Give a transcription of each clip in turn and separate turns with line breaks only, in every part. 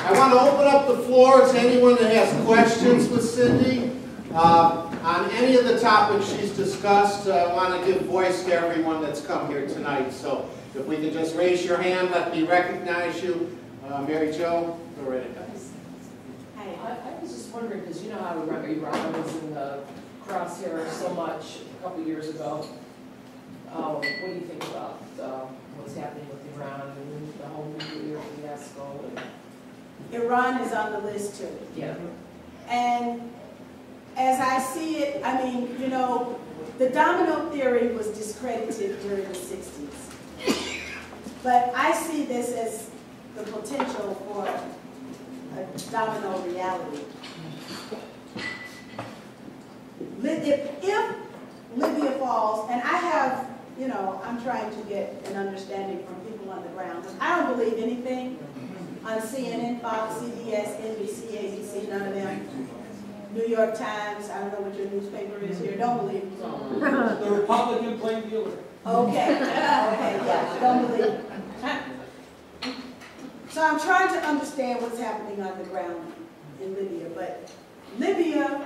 I want to open up the floor to anyone that has questions with Cindy on any of the topics she's discussed. I want to give voice to everyone that's come here tonight. So if we could just raise your hand, let me recognize you. Mary Jo, go right ahead.
Hi, I was just wondering, because you know how Iran was in the crosshair so much a couple years ago. What do you think about what's happening with Iran and the whole nuclear fiasco?
Iran is on the list too.
Yeah.
And as I see it, I mean, you know, the domino theory was discredited during the 60s. But I see this as the potential for a domino reality. If Libya falls, and I have, you know, I'm trying to get an understanding from people on the ground. I don't believe anything on CNN, Fox, CBS, NBC, ABC, none of them. New York Times, I don't know what your newspaper is here, don't believe it.
The Republican plain dealer.
Okay, okay, yeah, don't believe it. So I'm trying to understand what's happening on the ground in Libya, but Libya,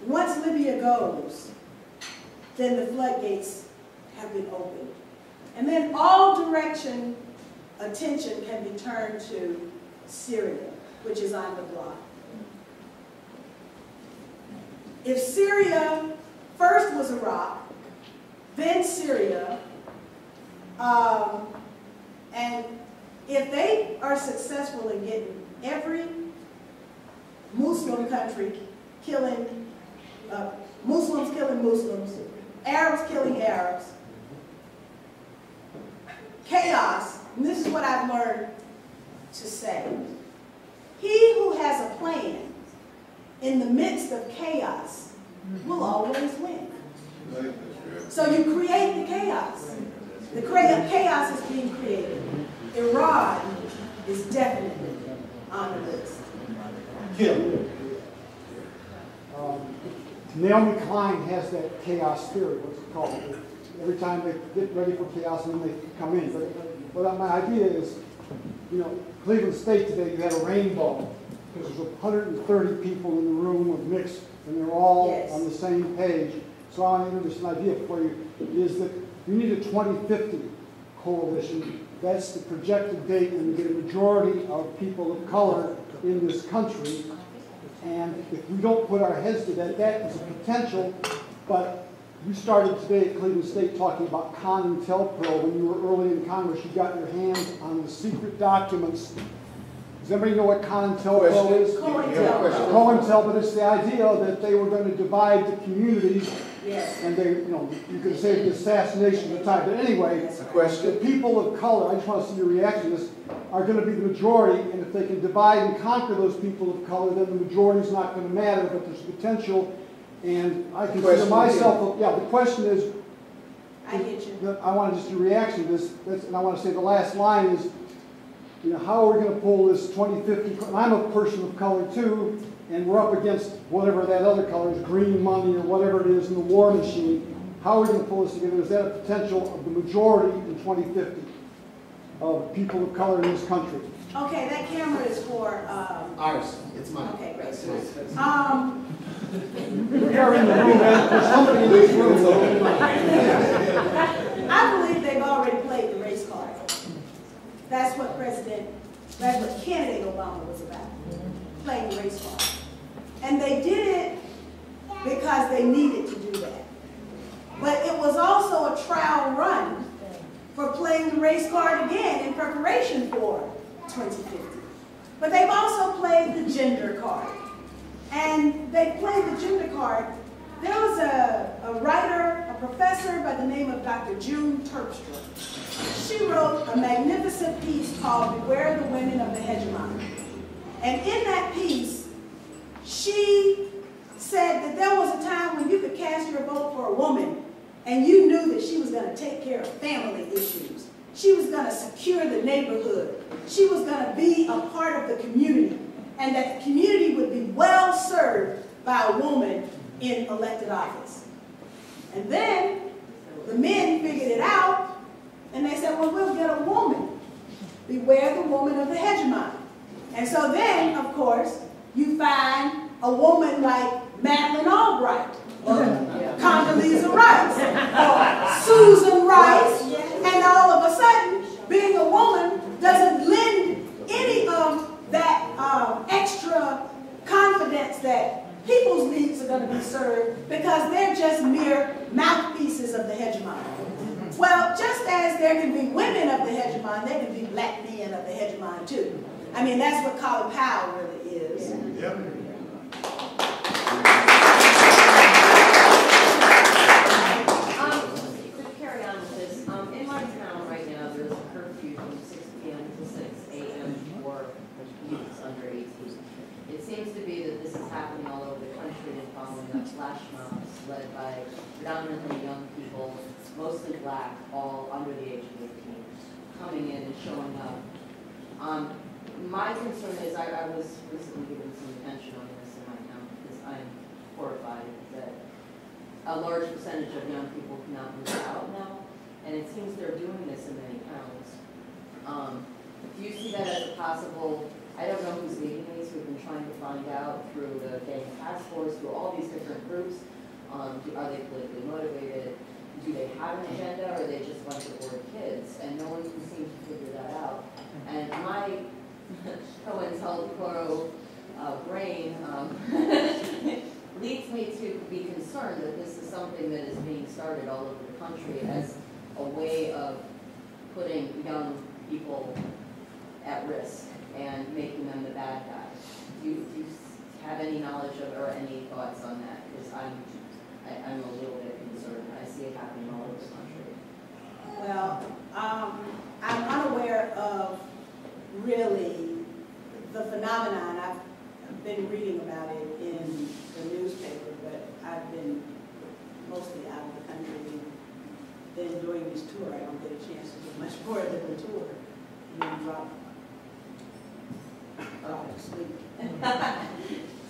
once Libya goes, then the floodgates have been opened. And then all attention can be turned to Syria, which is on the block. If Syria first was Iraq, then Syria, and if they are successful in getting every Muslim country killing, Muslims killing Muslims, Arabs killing Arabs, chaos, and this is what I've learned to say. He who has a plan in the midst of chaos will always win. So you create the chaos. The chaos is being created. Iran is definitely on the list.
Kim.
Naomi Klein has that chaos theory, what's it called? Every time they get ready for chaos and then they come in. But my idea is, you know, Cleveland State today, you had a rainbow. Because there's 130 people in the room of mixed, and they're all on the same page. So I want to introduce an idea for you, is that you need a 2050 coalition. That's the projected date when you get a majority of people of color in this country. And if we don't put our heads to that, that is a potential. But you started today at Cleveland State talking about COINTELPRO. When you were early in Congress, you got your hands on the secret documents. Does everybody know what COINTELPRO is? COINTEL, but it's the idea that they were going to divide the communities.
Yes.
And they, you know, you could say the assassination at the time. But anyway, the people of color, I just want to see your reaction to this, are going to be the majority. And if they can divide and conquer those people of color, then the majority is not going to matter. But there's potential. And I consider myself, the question is,
I get you.
I want to just do a reaction to this, and I want to say the last line is, you know, how are we going to pull this 2050? And I'm a person of color too, and we're up against whatever that other color is, green money or whatever it is in the war machine. How are we going to pull this together? Is that a potential of the majority in 2050 of people of color in this country?
Okay, that camera is for
ours. It's mine.
Okay, great.
We are in the room, and there's somebody in this room.
I believe they've already played the race card. That's what candidate Obama was about, playing the race card. And they did it because they needed to do that. But it was also a trial run for playing the race card again in preparation for 2050. But they've also played the gender card. And they played the gender card. There was a writer, a professor by the name of Dr. June Terpstra. She wrote a magnificent piece called Beware the Women of the Hegemon. And in that piece, she said that there was a time when you could cast your vote for a woman and you knew that she was going to take care of family issues. She was going to secure the neighborhood. She was going to be a part of the community, and that the community would be well served by a woman in elected office. And then the men figured it out, and they said, well, we'll get a woman. Beware the woman of the hegemon. And so then, of course, you find a woman like Madeleine Albright, or Condoleezza Rice, or Susan Rice, and all of a sudden, being a woman doesn't lend any of that extra confidence that people's needs are going to be served because they're just mere mouthpieces of the hegemon. Well, just as there can be women of the hegemon, there can be black men of the hegemon too. I mean, that's what Colin Powell really is.
Yep.
To carry on with this, in my town right now, there's a curfew from 6 p.m. to 6 a.m. for youths under 18. It seems to be that this is happening all over the country and following up flash mobs led by predominantly young people, mostly black, all under the age of 18, coming in and showing up. My concern is, I was recently given some attention on this in my town because I'm horrified that a large percentage of young people cannot move out now, and it seems they're doing this in many towns. Do you see that as a possible? I don't know who's leading these. We've been trying to find out through the gang task force, through all these different groups. Are they politically motivated? Do they have an agenda, or are they just a bunch of bored kids? And no one can seem to figure that out. And my COINTELPRO brain leads me to be concerned that this is something that is being started all over the country as a way of putting young people at risk and making them the bad guys. Do you have any knowledge of or any thoughts on that? Because I'm a little bit concerned. I see it happening all over the country.
Well, I'm unaware of really the phenomenon. I've been reading about it in the newspaper, but I've been mostly out of the country. Then during this tour, I don't get a chance to do much more than the tour. And then drop asleep.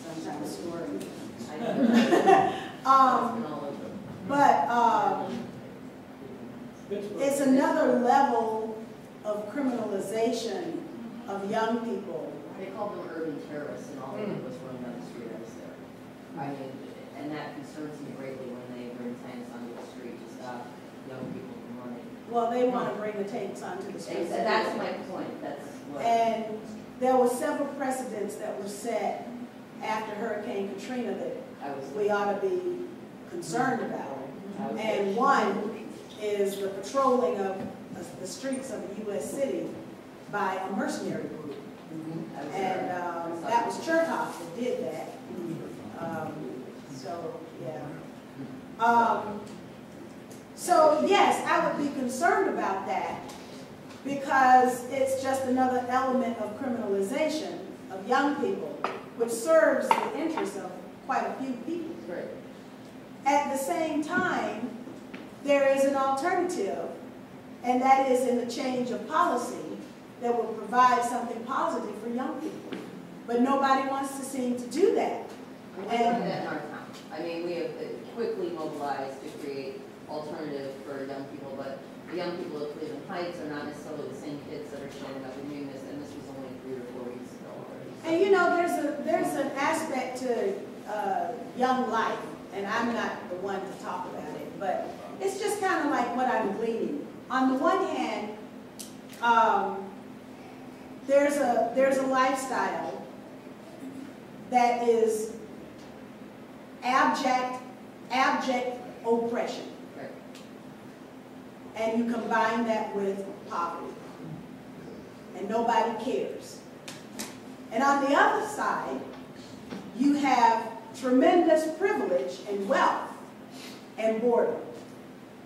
Sometimes snoring. But it's another level of criminalization of young people.
They call them urban terrorists, and all of it was run down the street I was there. I mean, and that concerns me greatly when they bring tanks onto the street to stop young people from running.
Well, they want to bring the tanks onto the streets.
That's my point. That's what.
And there were several precedents that were set after Hurricane Katrina that we ought to be concerned about. And one is the patrolling of the streets of a U.S. city by a mercenary group. And that was Chertoff that did that. So, yeah. So, yes, I would be concerned about that because it's just another element of criminalization of young people, which serves the interests of quite a few people.
Right.
At the same time, there is an alternative, and that is in the change of policy that will provide something positive for young people. But nobody wants to seem to do that.
We have that in our town. I mean, we have quickly mobilized to create alternatives for young people, but the young people of Cleveland Heights are not necessarily the same kids that are showing up and doing this, and this was only 3 or 4 weeks ago already.
And you know, there's an aspect to young life, and I'm not the one to talk about it, but it's just kind of like what I'm gleaning. On the one hand, there's a lifestyle that is abject oppression.
Right.
And you combine that with poverty. And nobody cares. And on the other side, you have tremendous privilege and wealth and boredom.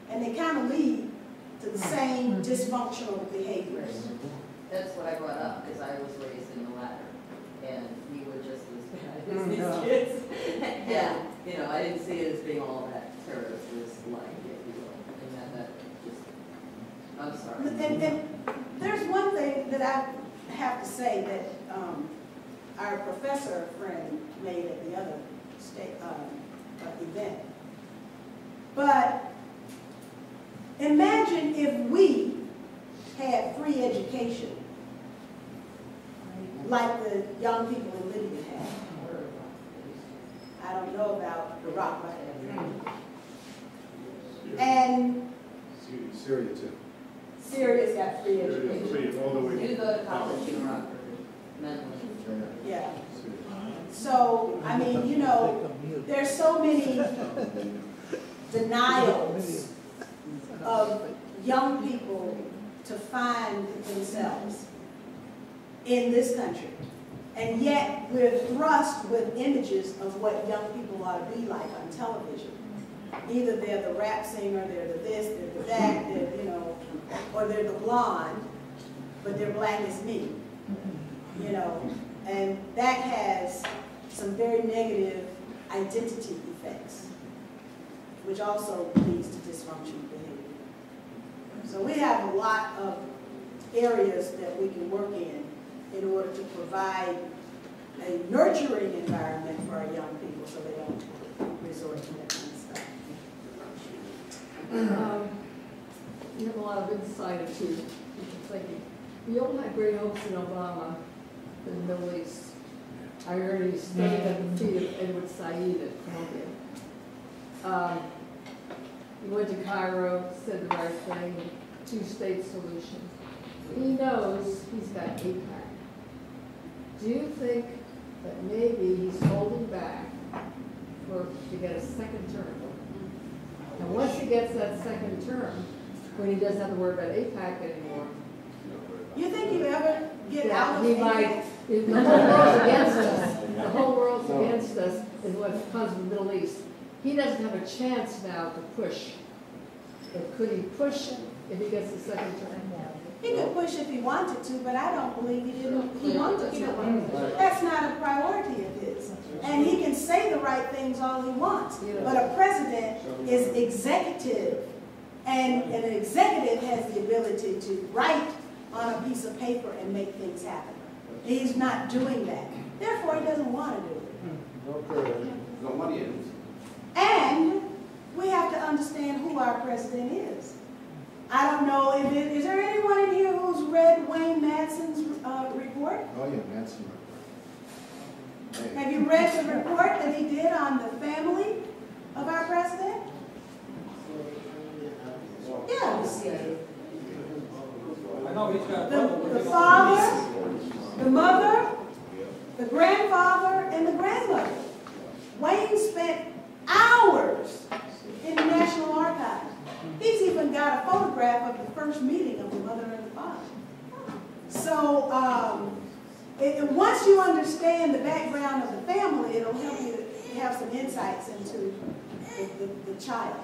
And they kind of lead to the same dysfunctional behaviors.
That's what I brought up, because I was raised in the latter, and we were just as bad as these kids. And, you know, I didn't see it as being all that terrorist-like, if you will. And that just, I'm sorry.
And there's one thing that I have to say that our professor friend made at the other state event. But imagine if we had free education like the young people in Libya have. I don't know about Iraq, but and
Syria too.
Syria's got free education.
You go to college in Iraq, men.
Yeah. So, I mean, you know, there's so many denials of young people to find themselves in this country. And yet, we're thrust with images of what young people ought to be like on television. Either they're the rap singer, they're the this, they're the that, they're, you know, or they're the blonde, but they're black as me, you know. And that has some very negative identity effects, which also leads to dysfunctional behavior. So we have a lot of areas that we can work in order to provide a nurturing environment for our young people so they don't resort to that kind of stuff.
You have a lot of insight into people thinking. We all had great hopes in Obama for the Middle East. I heard he stayed at the feet of Edward Said at Columbia. He went to Cairo, said the right thing, two-state solution. He knows he's got AIPAC. Do you think that maybe he's holding back to get a second term? And once he gets that second term, when he doesn't have to worry about AIPAC anymore.
You think you ever get out of
he
AIPAC?
might. The whole world's against us. The whole world's against us is what comes from the Middle East. He doesn't have a chance now to push. But could he push if he gets the second term?
He could push if he wanted to, but I don't believe he wanted to. That's not a priority of his. And he can say the right things all he wants. But a president is executive. And an executive has the ability to write on a piece of paper and make things happen. He's not doing that. Therefore, he doesn't want to do it.
Okay. No money in it.
And we have to understand who our president is. I don't know, is there anyone in here who's read Wayne Madson's report?
Oh yeah, Madsen report.
Have you read the report that he did on the family of our president? Yes.
I know he's got.
The father, the mother, the grandfather, and the grandmother. Wayne spent hours in the National Archives. He's even got a photograph of the first meeting of the mother and the father. So once you understand the background of the family, it'll help you to have some insights into the child.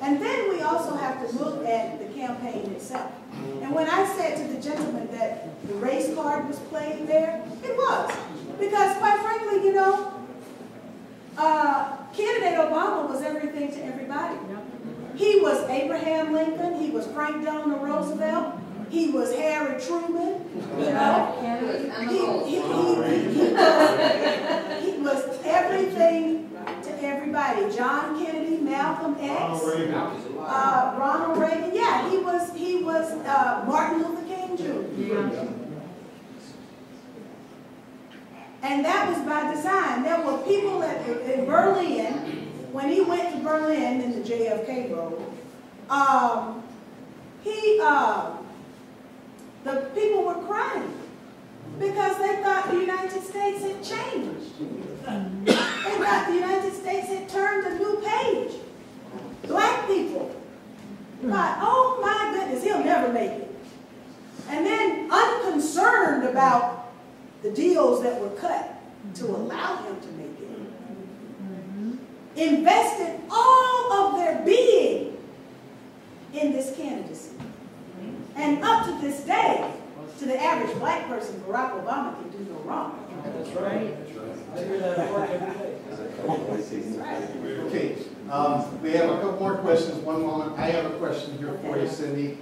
And then we also have to look at the campaign itself. And when I said to the gentleman that the race card was played there, it was. Because quite frankly, you know, candidate Obama was everything to everybody. He was Abraham Lincoln, he was Frank Delano Roosevelt, he was Harry Truman, you know. He was everything to everybody. John Kennedy, Malcolm X, Ronald Reagan. Yeah, he was Martin Luther King Jr. And that was by design. There were people in Berlin, when he went to Berlin in the JFK road, the people were crying because they thought the United States had changed. They thought the United States had turned a new page. Black people thought, oh my goodness, he'll never make it. And then unconcerned about the deals that were cut to allow him to make it, invested all of their being in this candidacy. And up to this day, to the average black person, Barack Obama can do no wrong.
That's right. I hear that at work every day.
Okay, we have a couple more questions. One moment. I have a question here for you, Cindy.